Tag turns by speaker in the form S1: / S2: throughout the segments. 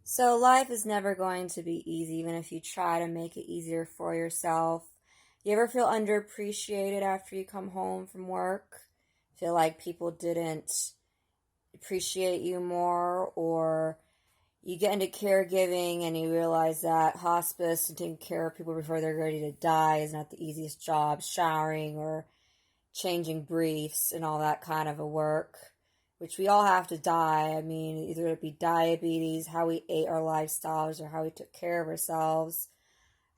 S1: So life is never going to be easy, even if you try to make it easier for yourself. You ever feel underappreciated after you come home from work? Feel like people didn't appreciate you more, or you get into caregiving and you realize that hospice and taking care of people before they're ready to die is not the easiest job, showering or changing briefs and all that kind of a work, which we all have to die. I mean, either it be diabetes, how we ate our lifestyles, or how we took care of ourselves.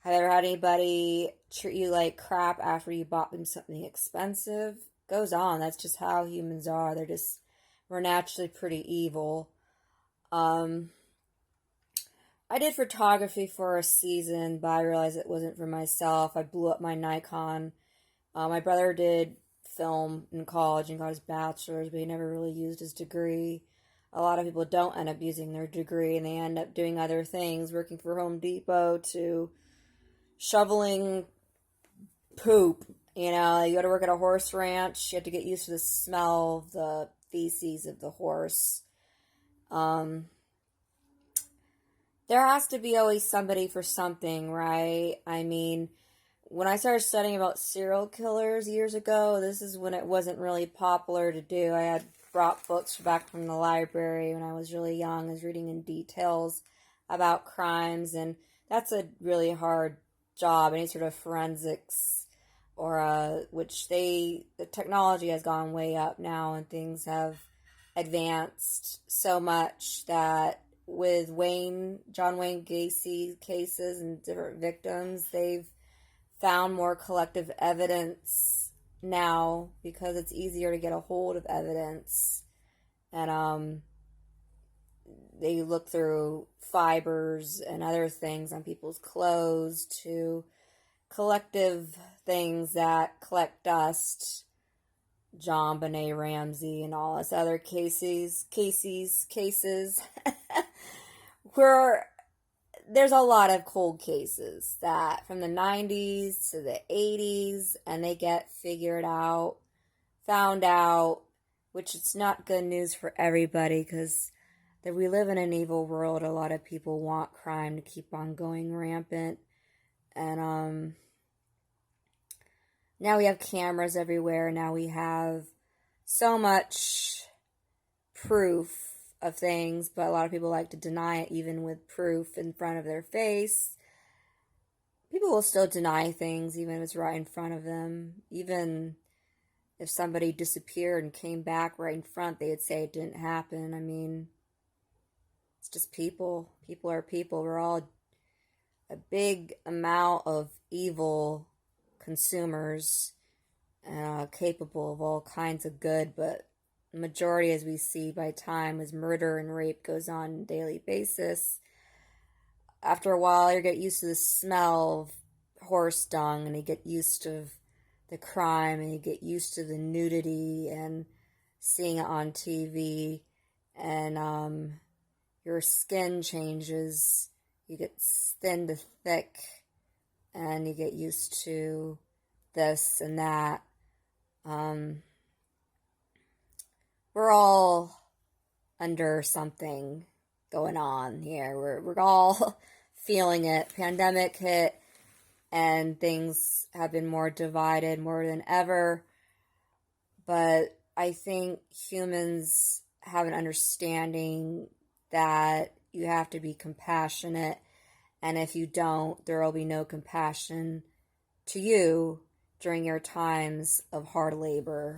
S1: Have you ever had anybody treat you like crap after you bought them something expensive? Goes on. That's just how humans are. We're naturally pretty evil. Um, I did photography for a season, but I realized it wasn't for myself. I blew up my Nikon. My brother did film in college and got his bachelor's, but he never really used his degree. A lot of people don't end up using their degree and they end up doing other things, working for Home Depot to shoveling poop. You go to work at a horse ranch, you have to get used to the smell of the feces of the horse. Um, there has to be always somebody for something, right? I mean, when I started studying about serial killers years ago, this is when it wasn't really popular to do. I had brought books back from the library when I was really young. I was reading in details about crimes, and that's a really hard job. Any sort of forensics, or the technology has gone way up now, and things have advanced so much that with John Wayne Gacy cases and different victims, they've found more collective evidence now because it's easier to get a hold of evidence. And they look through fibers and other things on people's clothes to collective things that collect dust. John Benet Ramsey and all this other cases where there's a lot of cold cases that from the 90s to the 80s, and they get found out, which it's not good news for everybody because that we live in an evil world. A lot of people want crime to keep on going rampant. And now we have cameras everywhere. Now we have so much proof of things, but a lot of people like to deny it even with proof in front of their face. People will still deny things even if it's right in front of them. Even if somebody disappeared and came back right in front, they would say it didn't happen. I mean, it's just people. People are people. We're all a big amount of evil consumers, capable of all kinds of good, but the majority, as we see by time, as murder and rape goes on a daily basis. After a while, you get used to the smell of horse dung, and you get used to the crime, and you get used to the nudity and seeing it on TV, and your skin changes. You get thin to thick, and you get used to this and that. We're all under something going on here. We're all feeling it. Pandemic hit, and things have been more divided more than ever. But I think humans have an understanding that you have to be compassionate, and if you don't, there will be no compassion to you during your times of hard labor.